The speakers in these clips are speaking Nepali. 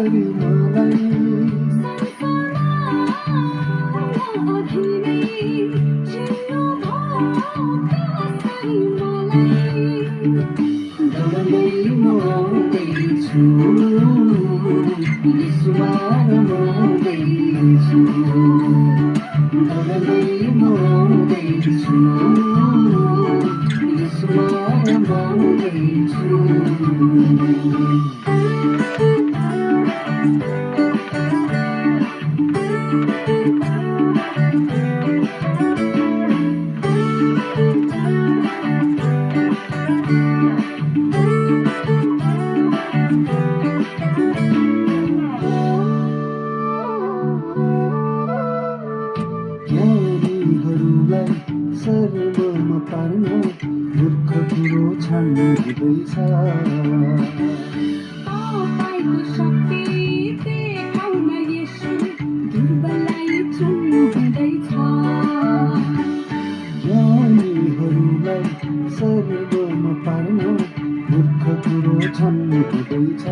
गरी मलाई डरलै म आउँदैछु यसुमा म आउँदैछु डरलै म आउँदैछु यसुमा म आउँदैछु ज्ञानीहरूलाई सर्वमा पार्न मूर्ख कुरो छान्नु हुँदैछ तपाईँको शक्ति देखाउन यसो दुर्बललाई चुन्नु हुँदैछ ज्ञानीहरूलाई सर्वमा पार्न मूर्ख कुरो छान्नु हुँदैछ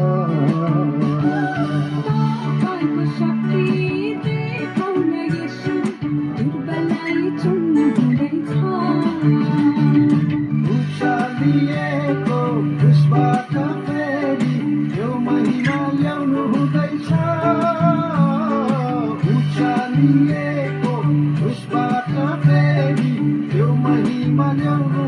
तपाईँको शक्ति देखाउन यसो दुर्बललाई चुन्नु हुँदैछ उचालिएको क्रुसबाट फेरि यो महिमा ल्याउनु हुँदैछ उचालिएको क्रुसबाट फेरि यो महिमा ल्याउनु